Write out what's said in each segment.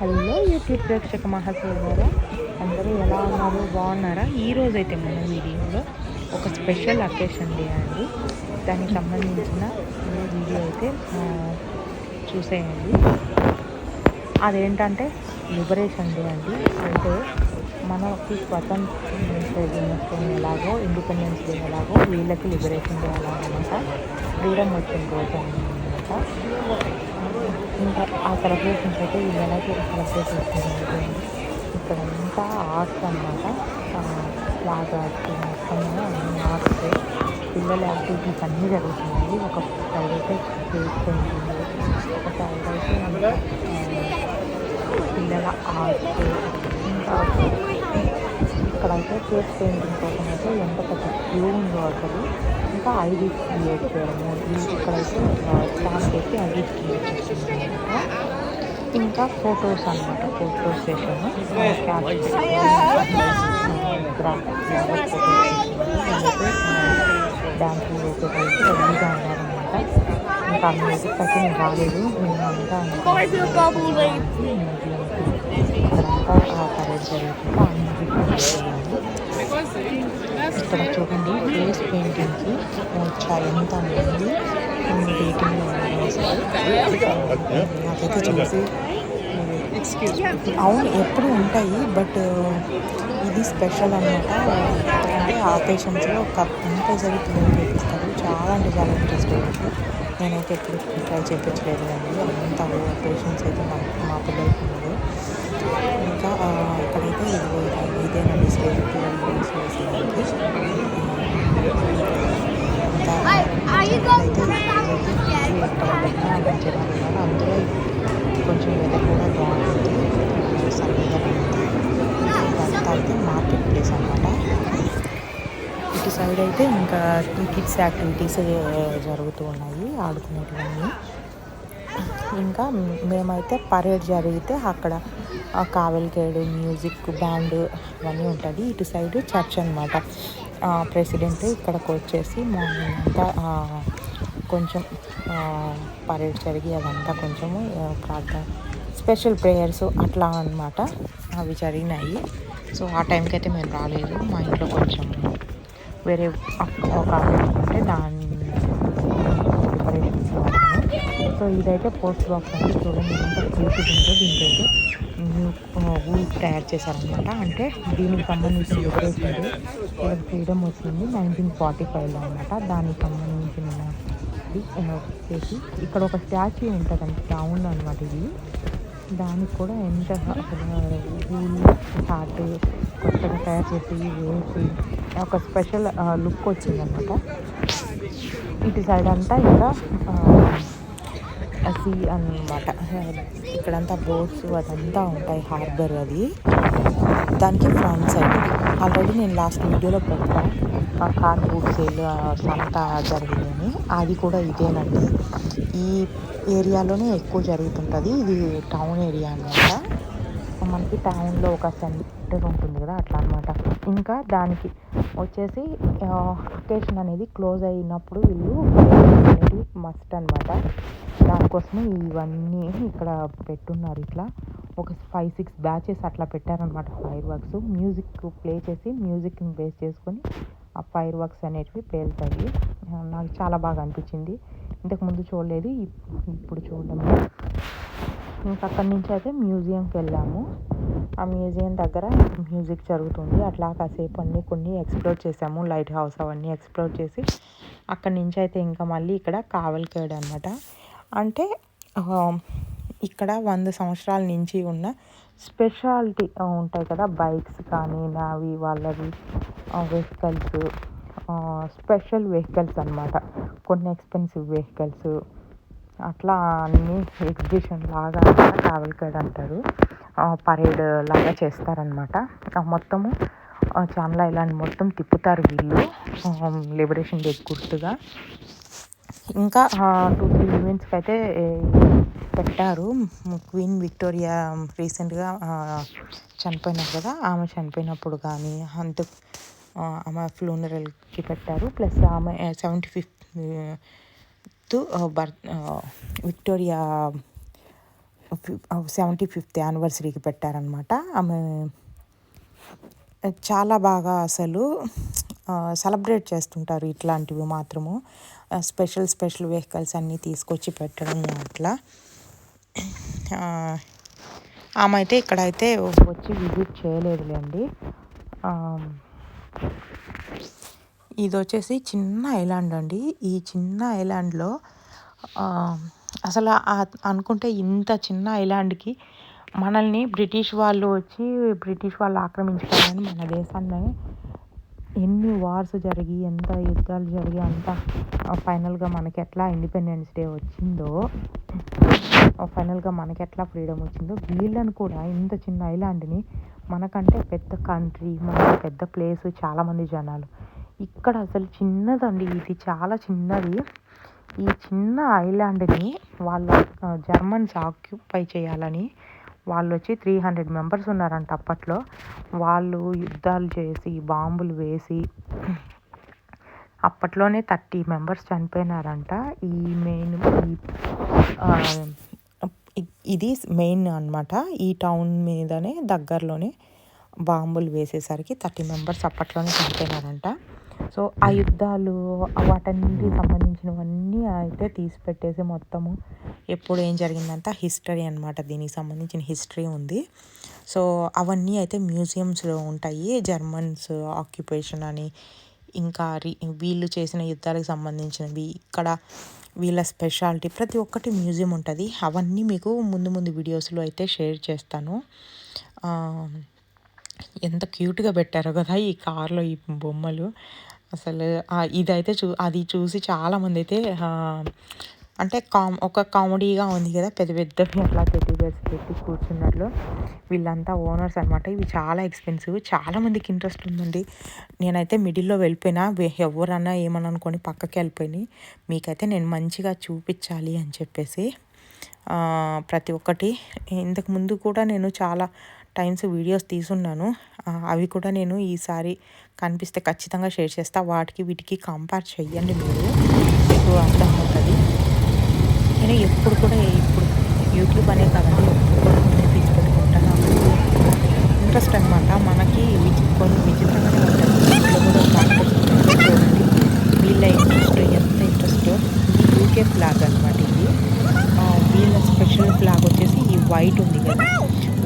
Hello YouTube ప్రేక్షక మహాశయులారా, అందరూ ఎలా ఉన్నారు? బాగున్నారా? ఈరోజైతే మన వీడియోలో ఒక స్పెషల్ అకేషన్ డే అండి. దానికి సంబంధించిన వీడియో అయితే చూసేయండి. అదేంటంటే లిబరేషన్ డే అండి. అంటే మనకి స్వతంత్ర దినోత్సవం ఎలాగో, ఇండిపెండెన్స్ డే ఎలాగో వీళ్ళకి లిబరేషన్ డే అలాగనమాట. ఫ్రీడమ్ వచ్చిన రోజు అనమాట. ఇంకా ఆ సెలబ్రేషన్స్ అయితే వీళ్ళు ఎలా సెలబ్రేట్ చేసుకుంటారు. ఇక్కడ అంతా ఆర్ట్స్ అనమాట. ఫ్లాగ్ ఆర్ట్స్ మొత్తంగా అన్ని ఆర్ట్స్, పిల్లల యాక్టివిటీస్ అన్నీ జరుగుతున్నాయి. ఒక సైడ్ అయితే ఫేస్ పెయింటింగ్, ఒక సైడ్ అయితే పిల్లల ఆర్ట్స్, ఇంకా ఇక్కడైతే ఫేస్ పెయింటింగ్ కోసం అయితే ఎంత పెద్ద క్యూ ఉందో అసలు. ఇంకా ఐడీస్ క్రియేట్ చేయడము, ఇక్కడైతే స్టాంప్ పెట్టి ఐడీస్ క్రియేట్ చేస్తున్నారనమాట. ఇంకా ఫొటోస్ అనమాట, ఫోటో సెషన్, డాన్సులు వేసేటైతే రెడీగా ఉన్నారనమాట. ఇంకా మ్యూజిక్ అయితే నేను రాలేదు, మేమంతా ఇక్కడంతా పరేడ్ జరుగుతుంది. ఆ మ్యూజిక్ ఇక్కడ చూడండి, ఫేస్ పెయింటింగ్కి ఎంత మంది వెయిటింగ్లో నాకైతే చూసి అవును ఎప్పుడు ఉంటాయి, బట్ ఇది స్పెషల్ అనమాట. అంటే ఆకేషన్స్లో కంపల్సరీ పిల్లలు చేపిస్తారు. చాలా అంటే చాలా ఇంట్రెస్ట్ ఉంటుంది. నేనైతే ఎప్పుడు ట్రై చేయించలేదు అండి. అంత పేషెన్స్ అయితే మా పిల్లలకి ఉండదు. ఇంకా ఇక్కడైతే ఇదేనండి స్టేజ్ పిల్లలు డ్యాన్స్ వేసేదానికి. ఇంకా అందులో కొంచెం వెదర్ కూడా బాగుంటుంది. సన్నగా ఇదంతా అయితే మార్కెట్ ప్లేస్ అనమాట. ఇటు సైడ్ అయితే ఇంకా కిడ్స్ యాక్టివిటీస్ జరుగుతూ ఉన్నాయి, ఆడుకునేటివన్నీ. ఇంకా మేమైతే పరేడ్ జరిగితే అక్కడ కావలికేడు మ్యూజిక్ బ్యాండ్ అవన్నీ ఉంటుంది. ఇటు సైడ్ చర్చ్ అనమాట. ప్రెసిడెంట్ ఇక్కడికి వచ్చేసి మార్నింగ్ అంతా కొంచెం పరేడ్ జరిగి అదంతా కొంచెము ప్రార్థన, స్పెషల్ ప్రేయర్స్ అట్లా అనమాట అవి జరిగినాయి. సో ఆ టైంకి అయితే మేము రాలేదు. మా ఇంట్లో కొంచెం వేరే ఒక ఉంటే దాన్ని ప్రిపరేషన్స్ వాడాను. సో ఇదైతే పోస్ట్ బాక్స్ అండి. చూడండి ఎంత క్యూట్గా ఉందో. దీంట్లో ఊరు తయారు చేశారనమాట. అంటే దీనికి సంబంధించిన లిబరేషన్ వాళ్ళకి ఫ్రీడమ్ వచ్చింది 1945లో అనమాట. దానికి సంబంధించిన చేసి ఇక్కడ ఒక స్టాచ్యూ ఉంటుందండి, రౌండ్ అనమాట. ఇది దానికి కూడా ఎంత ఊళ్ళు హార్ట్ కొత్తగా తయారు చేసి వేసి ఒక స్పెషల్ లుక్ వచ్చిందనమాట. ఇటు సైడ్ అంతా ఇంకా సీ అన్నమాట. ఇక్కడంతా బోట్స్ అదంతా ఉంటాయి, హార్బర్ అది. దానికి ఫ్రంట్ సైడ్ ఆల్రెడీ నేను లాస్ట్ వీడియోలో పెట్టాను కార్ బూట్ సేల్ సంత జరిగిందని. అది కూడా ఇదేనండి, ఈ ఏరియాలోనే ఎక్కువ జరుగుతుంటుంది. ఇది టౌన్ ఏరియా అనమాట. మనకి టౌన్లో ఒక సెంటర్ ఉంటుంది కదా, అట్లా అనమాట. ఇంకా దానికి వచ్చేసి అకేషన్ అనేది క్లోజ్ అయినప్పుడు వీళ్ళు అనేది మస్ట్ అనమాట. దానికోసమే ఇవన్నీ ఇక్కడ పెట్టున్నారు. ఇట్లా ఒక 5-6 బ్యాచెస్ అట్లా పెట్టారనమాట. ఫైర్ వర్క్స్ మ్యూజిక్ ప్లే చేసి, మ్యూజిక్ని బేస్ చేసుకొని ఆ ఫైర్ వర్క్స్ అనేటివి పేలుతాయి. నాకు చాలా బాగా అనిపించింది. ఇంతకుముందు చూడలేదు, ఇప్పుడు చూడడం. ఇంకా అక్కడి నుంచి అయితే మ్యూజియంకి వెళ్ళాము. ఆ మ్యూజియం దగ్గర మ్యూజిక్ జరుగుతుంది. అట్లా కాసేపు కొన్ని ఎక్స్ప్లోర్ చేసాము. లైట్ హౌస్ అవన్నీ ఎక్స్ప్లోర్ చేసి అక్కడి నుంచి అయితే ఇంకా మళ్ళీ ఇక్కడ కావలికేడు అనమాట. అంటే ఇక్కడ 100 సంవత్సరాల నుంచి ఉన్న స్పెషాలిటీ ఉంటాయి కదా, బైక్స్ కానీ నావి వాళ్ళవి వెహికల్స్, స్పెషల్ వెహికల్స్ అనమాట. కొన్ని ఎక్స్పెన్సివ్ వెహికల్స్ అట్లా అన్నీ ఎగ్జిబిషన్ లాగా కావలికేడు అంటారు. పరేడ్ లాగా చేస్తారనమాట. మొత్తము చాలా ఇలాంటి మొత్తం తిప్పుతారు వీళ్ళు లిబరేషన్ డే గుర్తుగా. ఇంకా 2-3 ఈవెంట్స్కి అయితే పెట్టారు. క్వీన్ విక్టోరియా రీసెంట్గా చనిపోయినారు కదా, ఆమె చనిపోయినప్పుడు కానీ ఆమె ఫ్యూనరల్కి పెట్టారు. ప్లస్ ఆమె 75th విక్టోరియా 75th యానివర్సరీకి పెట్టారనమాట. ఆమె చాలా బాగా అసలు సెలబ్రేట్ చేస్తుంటారు ఇట్లాంటివి మాత్రము. స్పెషల్ వెహికల్స్ అన్నీ తీసుకొచ్చి పెట్టడం అట్లా. ఆమె అయితే ఇక్కడైతే వచ్చి విజిట్ చేయలేదులేండి. ఇది వచ్చేసి చిన్న ఐలాండ్ అండి. ఈ చిన్న ఐలాండ్లో అసలు అనుకుంటే ఇంత చిన్న ఐలాండ్కి మనల్ని బ్రిటిష్ వాళ్ళు ఆక్రమించుకోవాలని మన దాన్ని ఎన్ని వార్స్ జరిగి ఎంత యుద్ధాలు జరిగి అంతా ఫైనల్గా మనకి ఎట్లా ఇండిపెండెన్స్ డే వచ్చిందో, ఫైనల్గా మనకి ఎట్లా ఫ్రీడమ్ వచ్చిందో, వీళ్ళని కూడా ఇంత చిన్న ఐలాండ్ని మనకంటే పెద్ద కంట్రీ, మనకి పెద్ద ప్లేస్, చాలామంది జనాలు, ఇక్కడ అసలు చిన్నదండి, ఇది చాలా చిన్నది. ఈ చిన్న ఐలాండ్ని వాళ్ళు జర్మన్స్ ఆక్యుపై చేయాలని వాళ్ళు వచ్చి 300 మెంబర్స్ ఉన్నారంట అప్పట్లో. వాళ్ళు యుద్ధాలు చేసి బాంబులు వేసి అప్పట్లోనే 30 మెంబర్స్ చనిపోయినారంట. ఇది మెయిన్ అనమాట. ఈ టౌన్ మీదనే దగ్గరలోనే బాంబులు వేసేసరికి 30 మెంబర్స్ అప్పట్లోనే చనిపోయినారంట. సో ఆ యుద్ధాలు వాటన్నిటికి సంబంధించినవన్నీ అయితే తీసి పెట్టేసి మొత్తము ఎప్పుడు ఏం జరిగిందంతా హిస్టరీ అనమాట. దీనికి సంబంధించిన హిస్టరీ ఉంది. సో అవన్నీ అయితే మ్యూజియంస్లో ఉంటాయి. జర్మన్స్ ఆక్యుపేషన్ అని, ఇంకా వీళ్ళు చేసిన యుద్ధాలకు సంబంధించినవి, ఇక్కడ వీళ్ళ స్పెషాలిటీ ప్రతి ఒక్కటి మ్యూజియం ఉంటుంది. అవన్నీ మీకు ముందు వీడియోస్లో అయితే షేర్ చేస్తాను. ఎంత క్యూట్గా పెట్టారో కదా ఈ కార్లో ఈ బొమ్మలు. అసలు ఇదైతే అది చూసి చాలామంది అయితే అంటే ఒక కామెడీగా ఉంది కదా, పెద్దవి అట్లా టెడ్డీ బేర్స్ పెట్టి కూర్చున్నారు. వీళ్ళంతా ఓనర్స్ అనమాట. ఇవి చాలా ఎక్స్పెన్సివ్, చాలామందికి ఇంట్రెస్ట్ ఉందండి. నేనైతే మిడిల్లో వెళ్ళిపోయినా, ఎవరన్నా ఏమని అనుకొని పక్కకి వెళ్ళిపోయి మీకైతే నేను మంచిగా చూపించాలి అని చెప్పేసి ప్రతి ఒక్కటి. ఇంతకుముందు కూడా నేను చాలా టైమ్స్ వీడియోస్ తీసున్నాను. అవి కూడా నేను ఈసారి కనిపిస్తే ఖచ్చితంగా షేర్ చేస్తా. వీటికి కంపేర్ చెయ్యండి, మీకు అర్థమవుతుంది. నేను ఎప్పుడు యూట్యూబ్ అనే కాదండి, ఎప్పుడు కూడా నేను తీసి పెట్టుకుంటాను. ఇంట్రెస్ట్ అనమాట మనకి. కొన్ని విచిత్రంగానే ఉంటుంది. ఇంట్లో కూడా చూడండి వీళ్ళ ఇంట్రెస్ట్ ఎంత ఇంట్రెస్టో. ఇది యూకే ఫ్లాగ్ అనమాట. ఇది వీళ్ళ స్పెషల్ ఫ్లాగ్ వచ్చేసి ఈ వైట్ ఉంది కదా,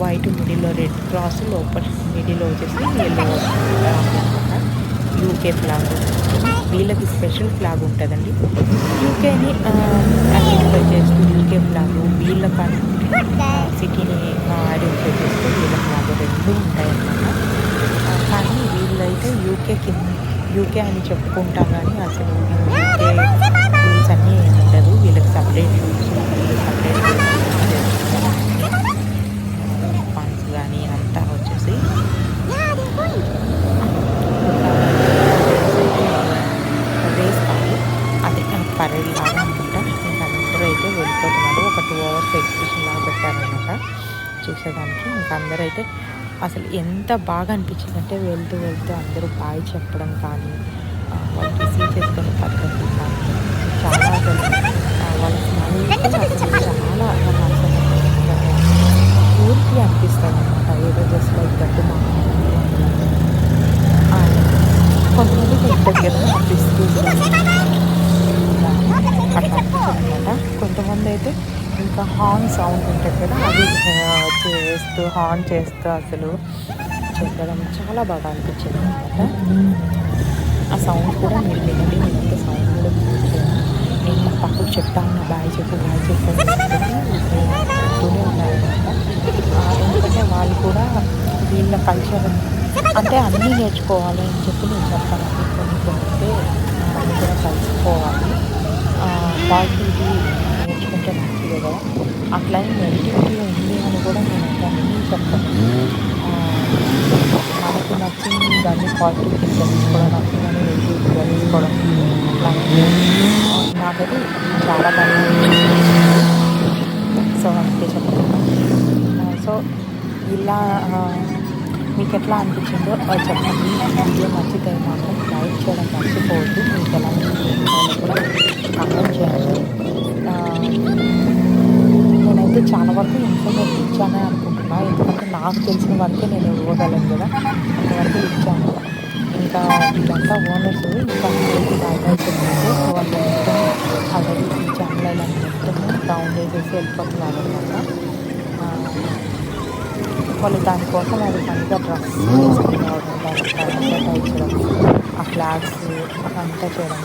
వైట్ మిడిల్లో రెడ్ క్రాస్, లోపల మిడిల్లో వచ్చేసి ఎల్లో అనమాట. యూకే ఫ్లాగ్ వీళ్ళకి స్పెషల్ ఫ్లాగ్ ఉంటుందండి. యూకేని ఐడెంటిఫై చేస్తూ యూకే ఫ్లాగ్, వీళ్ళ సిటీని ఐడెంటిఫై చేస్తూ వీళ్ళ ఫ్లాగ్ రెండు ఉంటాయన్నమాట. కానీ వీళ్ళైతే యూకే అని చెప్పుకుంటాం, కానీ అసలు యూకే రూల్స్ అన్నీ ఏమి ఉండదు. వీళ్ళకి సపరేట్ రూల్స్, వీళ్ళు సపరేట్ ఫండ్స్ కానీ అంతా వచ్చేసి రేస్ కాదు, అదే పరేడ్ లాగా అనుకుంటా. ఇంకా అందరూ అయితే వెళ్ళిపోతున్నారు. ఒక 2 hours ఎగ్జిబిషన్ లాగా పెట్టారనమాట చూసేదానికి. ఇంకా అందరూ అయితే అసలు ఎంత బాగా అనిపించిందంటే వెళ్తూ అందరూ బాయ్ చెప్పడం కానీ, వాళ్ళు రిసీవ్ చేసుకునే పద్ధతి కానీ చాలా అసలు వాళ్ళ స్మైల్కి అసలు చాలా పూర్తి అనిపిస్తుంది అనమాట. ఏదో జస్ట్ లైక్ దట్టు మా కొంతమందికి దగ్గర అనిపిస్తూ అట్లా అనిపించింది అనమాట. కొంతమంది అయితే ఇంకా హార్న్ సౌండ్ ఉంటుంది కదా, అది హార్న్ చేస్తూ అసలు చెప్పడం చాలా బాగా అనిపించింది అనమాట. ఆ సౌండ్ కూడా మీరు వినండి. నేనంత సౌండ్ కూడా చూసాను. నేను మా పక్కకు చెప్తా ఉన్నా, బాయ్ చెప్పు చెప్తూనే ఉన్నారనమాట. ఎందుకంటే వాళ్ళు కూడా వీళ్ళ కల్చర్ అంటే అన్నీ నేర్చుకోవాలి అని చెప్పి నేను చెప్తాను. కొన్ని అయితే అన్నీ కూడా కలుసుకోవాలి. పాజిటివిటీ నేర్చుకుంటే మంచిదే కదా, అట్లనే నెగిటివిటీ ఉంది అని కూడా నేను అన్నీ చెప్తాను. మనకు నచ్చింది దాన్ని పాజిటివ్ తెలుసుకోవడం, నచ్చిందని నెగిటివ్ తెలుసుకోవడం, అట్లా నాకైతే చాలా బాగా సో అందుకే చెప్తున్నాను. సో ఇలా మీకు ఎట్లా అనిపించిందో చెప్పండి. వీడియో నచ్చితే మాత్రం లైక్ చేయడం మర్చిపోవద్దు. మీకు ఎలా అనిపించిందో కూడా కామెంట్ చేయండి. నేనైతే చాలా వరకు ఇన్ఫర్మేషన్ ఇచ్చానే అనుకుంటున్నా, ఎందుకంటే నాకు తెలిసిన వరకే నేను ఇవ్వగలను కదా, అంతవరకు ఇచ్చాను. ఇంకా వీళ్ళంతా ఓనర్స్, ఇంకా అడ్వైస్ ఏంటంటే వాళ్ళు మొత్తం ఆల్రెడీ ఈ ఛానల్ మొత్తము డౌన్ చేసేసి వెళ్ళిపోతున్నారు అనమాట. వాళ్ళు దానికోసం అది పనిగా డ్రెస్ వేసుకుని రావడం, దానికి అడ్వర్టైజడం, ఆ ఫ్లాగ్స్ అదంతా చేయడం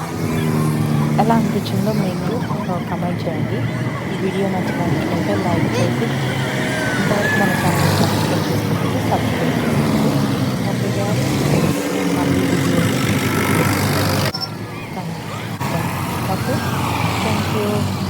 ఎలా అనిపించిందో మీకు కమెంట్ చేయండి. ఈ వీడియో నచ్చినట్లయితే లైక్ చేసి, ఇంతవరకు మన ఛానల్ సబ్స్క్రైబ్ చేసుకుంటే సబ్స్క్రైబ్ చేసుకోండి. హ్యాపీగా మళ్ళీ వీడియో ఓకే, థ్యాంక్ యూ.